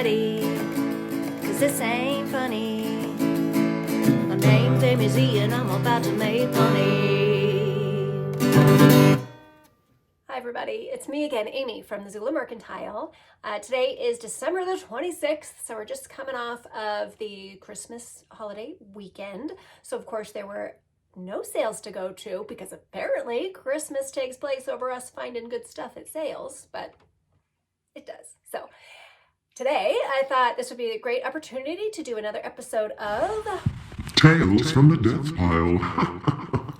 ready, cause this ain't funny. My name's Amy Z and I'm about to make money. Hi everybody, it's me again, Amy from the Zula Mercantile. Today is December the 26th, so we're just coming off of the Christmas holiday weekend. So of course there were no sales to go to because apparently Christmas takes place over us finding good stuff at sales, but it does. So today I thought this would be a great opportunity to do another episode of Tales from the Death Pile.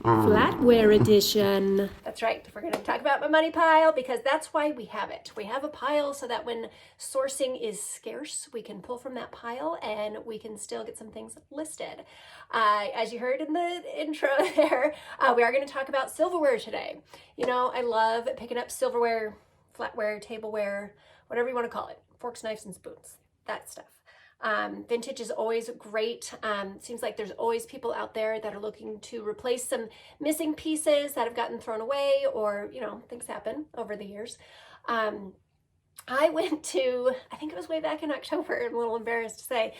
Flatware edition. That's right. We're going to talk about my money pile because that's why we have it. We have a pile so that when sourcing is scarce, we can pull from that pile and we can still get some things listed. As you heard in the intro there, we are going to talk about silverware today. You know, I love picking up silverware, flatware, tableware, whatever you want to call it. Forks, knives, and spoons. That stuff. Vintage is always great. Seems like there's always people out there that are looking to replace some missing pieces that have gotten thrown away, or, you know, things happen over the years. I went to, I think it was way back in October, I'm a little embarrassed to say,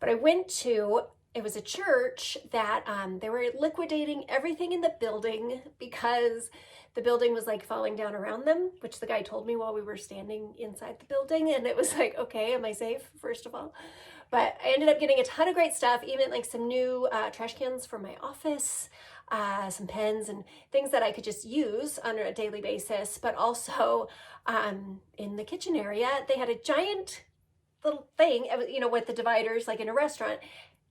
but I went to, it was a church that they were liquidating everything in the building because the building was like falling down around them, which the guy told me while we were standing inside the building. And it was like, okay, am I safe, first of all? But I ended up getting a ton of great stuff, even like some new trash cans for my office, some pens and things that I could just use on a daily basis. But also in the kitchen area, they had a giant little thing, you know, with the dividers, like in a restaurant,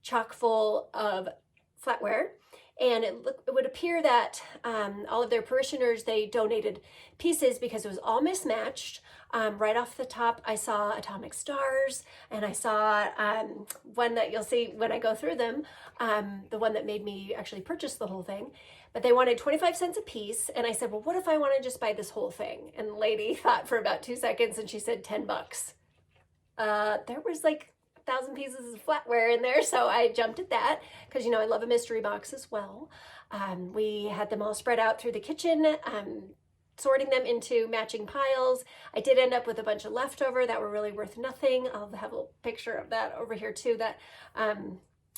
chock full of flatware. And it would appear that all of their parishioners, they donated pieces because it was all mismatched. Right off the top, I saw atomic stars, and I saw one that you'll see when I go through them, the one that made me actually purchase the whole thing. But they wanted 25 cents a piece, and I said, well, what if I want to just buy this whole thing? And the lady thought for about 2 seconds, and she said $10. There was like 1,000 pieces of flatware in there, so I jumped at that because, you know, I love a mystery box as well. We had them all spread out through the kitchen, sorting them into matching piles. I did end up with a bunch of leftover that were really worth nothing. I'll have a little picture of that over here too. That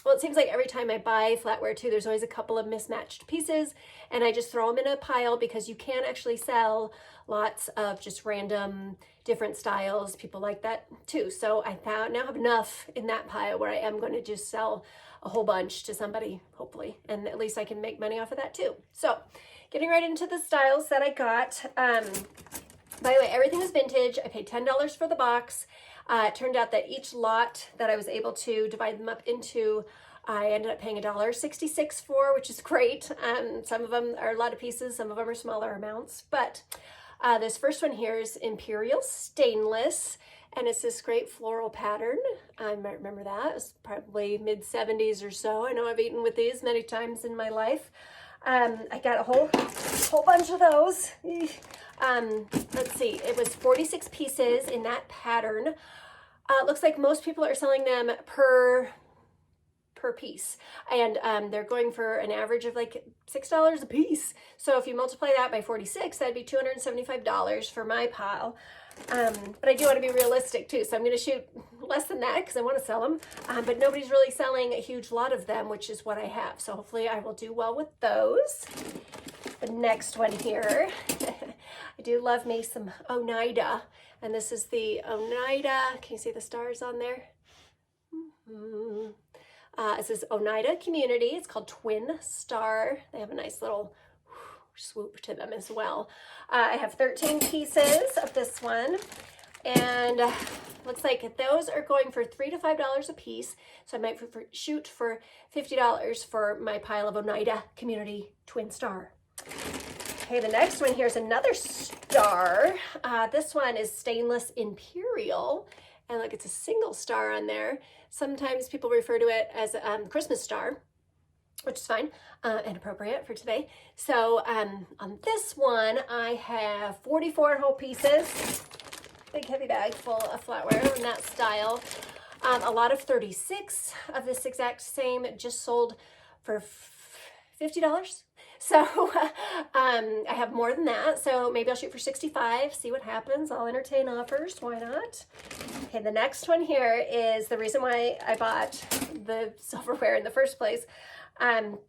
well, it seems like every time I buy flatware too, there's always a couple of mismatched pieces, and I just throw them in a pile because you can actually sell lots of just random different styles. People like that too. So I now have enough in that pile where I am going to just sell a whole bunch to somebody, hopefully, and at least I can make money off of that too. So getting right into the styles that I got. By the way, everything was vintage. I paid $10 for the box. It turned out that each lot that I was able to divide them up into, I ended up paying $1.66 for, which is great. Some of them are a lot of pieces, some of them are smaller amounts. But this first one here is Imperial Stainless, and it's this great floral pattern. I might remember that. It was probably mid-70s or so. I know I've eaten with these many times in my life. I got a whole bunch of those. Let's see, it was 46 pieces in that pattern. It looks like most people are selling them per piece, and they're going for an average of like $6 a piece. So if you multiply that by 46, that'd be $275 for my pile. But I do want to be realistic too, so I'm going to shoot less than that because I want to sell them. But nobody's really selling a huge lot of them, which is what I have. So hopefully I will do well with those. The next one here, I do love me some Oneida, and this is the Oneida. Can you see the stars on there? This is Oneida Community. It's called Twin Star. They have a nice little swoop to them as well. I have 13 pieces of this one, and looks like those are going for $3 to $5 a piece. So I might shoot for $50 for my pile of Oneida Community Twin Star. Okay, the next one here is another star. This one is Stainless Imperial, and look, it's a single star on there. Sometimes people refer to it as a Christmas star, which is fine and appropriate for today. So on this one, I have 44 whole pieces, big heavy bag full of flatware in that style. A lot of 36 of this exact same just sold for $50. So I have more than that. So maybe I'll shoot for 65, see what happens. I'll entertain offers. Why not? Okay, the next one here is the reason why I bought the silverware in the first place.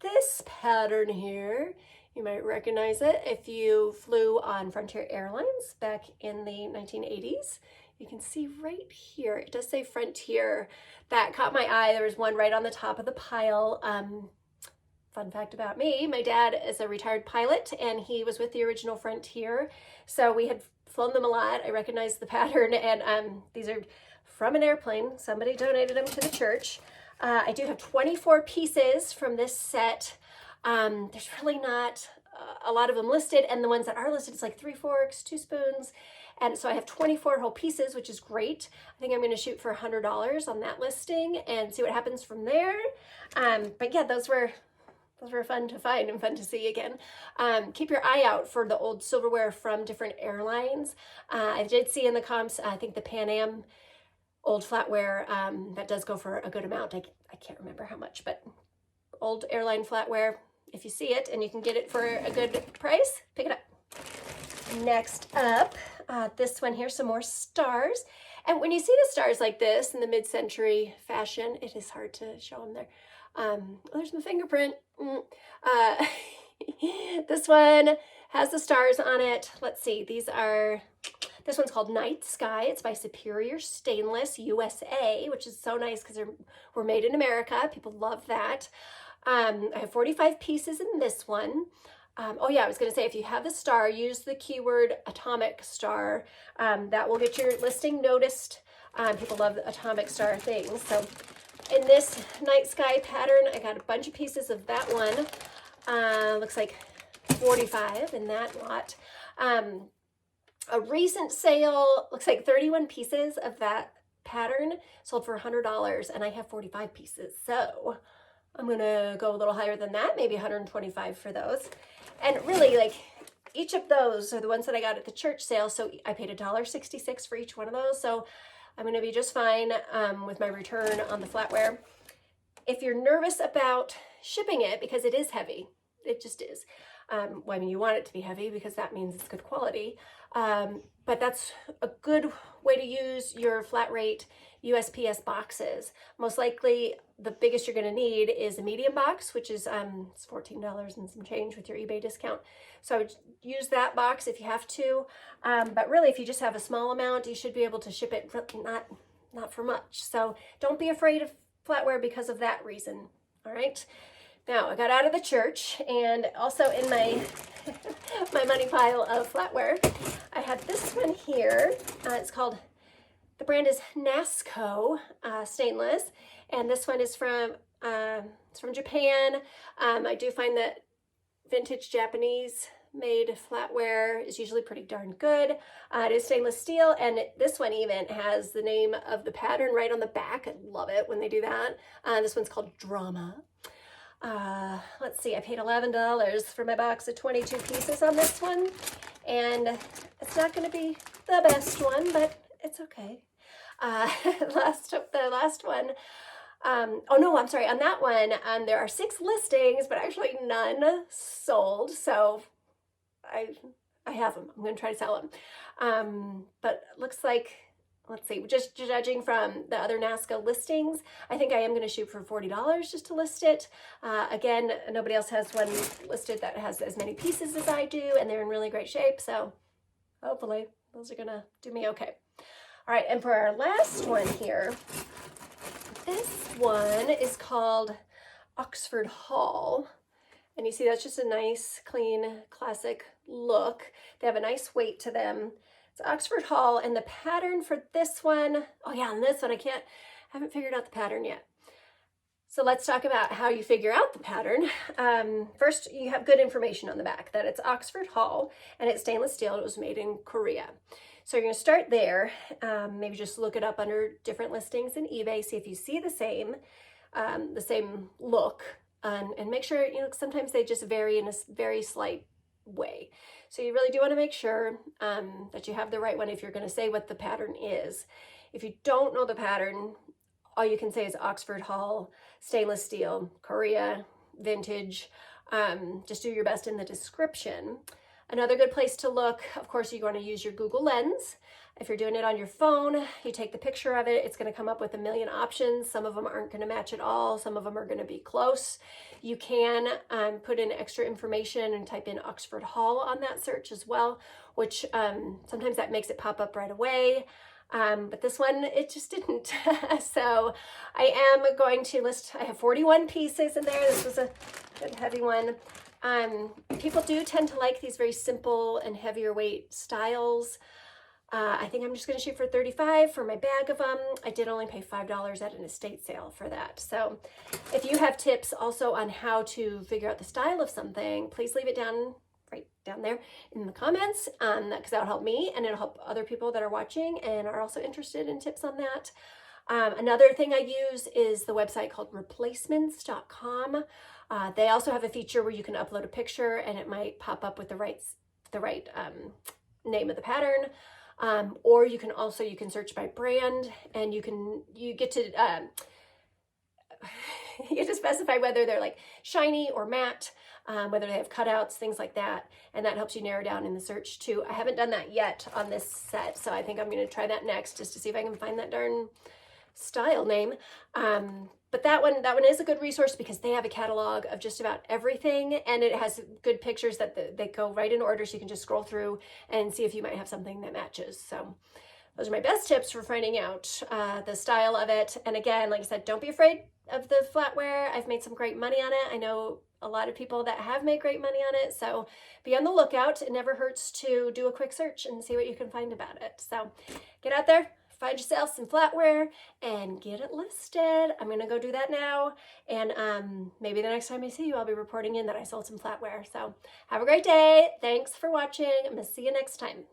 This pattern here, you might recognize it if you flew on Frontier Airlines back in the 1980s. You can see right here, it does say Frontier. That caught my eye. There was one right on the top of the pile. Fun fact about me, my dad is a retired pilot and he was with the original Frontier. So we had flown them a lot. I recognized the pattern, and these are from an airplane. Somebody donated them to the church. I do have 24 pieces from this set. There's really not a lot of them listed, and the ones that are listed, it's like 3 forks, 2 spoons. And so I have 24 whole pieces, which is great. I think I'm going to shoot for $100 on that listing and see what happens from there. But yeah, those were fun to find and fun to see again. Keep your eye out for the old silverware from different airlines. I did see in the comps, I think the Pan Am old flatware, that does go for a good amount. I can't remember how much, but old airline flatware, if you see it and you can get it for a good price, pick it up. Next up, this one here, some more stars. And when you see the stars like this in the mid-century fashion, it is hard to show them there. There's my fingerprint. This one has the stars on it. Let's see, this one's called Night Sky. It's by Superior Stainless USA, which is so nice because we're made in America. People love that. I have 45 pieces in this one. Oh yeah, I was going to say, if you have the star, use the keyword atomic star. That will get your listing noticed. People love the atomic star things. So in this Night Sky pattern, I got a bunch of pieces of that one. Looks like 45 in that lot. A recent sale, looks like 31 pieces of that pattern sold for $100, and I have 45 pieces. So I'm gonna go a little higher than that, maybe 125 for those. And really, like, each of those are the ones that I got at the church sale, so I paid $1.66 for each one of those. So I'm gonna be just fine with my return on the flatware. If you're nervous about shipping it, because it is heavy, it just is. Well, I mean, you want it to be heavy because that means it's good quality. But that's a good way to use your flat rate USPS boxes. Most likely, the biggest you're going to need is a medium box, which is it's $14 and some change with your eBay discount. So I would use that box if you have to. But really, if you just have a small amount, you should be able to ship it not for much. So don't be afraid of flatware because of that reason. All right. Now, I got out of the church, and also in my my money pile of flatware, I have this one here. It's called, the brand is Nasco stainless, and this one is from Japan. I do find that vintage Japanese made flatware is usually pretty darn good. It is stainless steel, and this one even has the name of the pattern right on the back. I love it when they do that. This one's called Drama. Let's see, I paid $11 for my box of 22 pieces on this one, and it's not going to be the best one, but it's okay. The last one, oh no, I'm sorry, on that one, there are 6 listings, but actually none sold, so I have them. I'm going to try to sell them. But looks like, let's see, just judging from the other Nasco listings, I think I am going to shoot for $40 just to list it. Again, nobody else has one listed that has as many pieces as I do, and they're in really great shape, so hopefully those are going to do me okay. All right, and for our last one here, this one is called Oxford Hall. And you see that's just a nice, clean, classic look. They have a nice weight to them. It's Oxford Hall, and the pattern for this one, oh yeah, on this one, haven't figured out the pattern yet. So let's talk about how you figure out the pattern. First, you have good information on the back that it's Oxford Hall, and it's stainless steel. It was made in Korea. So you're gonna start there. Maybe just look it up under different listings in eBay, see if you see the same look, and make sure, sometimes they just vary in a very slight way. So you really do want to make sure that you have the right one if you're going to say what the pattern is. If you don't know the pattern, all you can say is Oxford Hall, stainless steel, Korea, vintage. Just do your best in the description. Another good place to look, of course, you're going to use your Google Lens. If you're doing it on your phone, you take the picture of it, it's going to come up with a million options. Some of them aren't going to match at all. Some of them are going to be close. You can put in extra information and type in Oxford Hall on that search as well, which sometimes that makes it pop up right away. But this one, it just didn't. So I am going to list, I have 41 pieces in there. This was a good heavy one. People do tend to like these very simple and heavier weight styles. I think I'm just going to shoot for $35 for my bag of them. I did only pay $5 at an estate sale for that. So if you have tips also on how to figure out the style of something, please leave it right down there in the comments, because that'll help me and it'll help other people that are watching and are also interested in tips on that. Another thing I use is the website called replacements.com. They also have a feature where you can upload a picture and it might pop up with the right name of the pattern. Or you can search by brand, and you get to specify whether they're like shiny or matte, whether they have cutouts, things like that, and that helps you narrow down in the search too. I haven't done that yet on this set, so I think I'm going to try that next just to see if I can find that darn style name. But that one is a good resource because they have a catalog of just about everything, and it has good pictures that they go right in order, so you can just scroll through and see if you might have something that matches. So those are my best tips for finding out the style of it. And again, like I said, don't be afraid of the flatware. I've made some great money on it. I know a lot of people that have made great money on it, so be on the lookout. It never hurts to do a quick search and see what you can find about it. So get out there, find yourself some flatware and get it listed. I'm gonna go do that now, and maybe the next time I see you, I'll be reporting in that I sold some flatware. So have a great day. Thanks for watching. I'm gonna see you next time.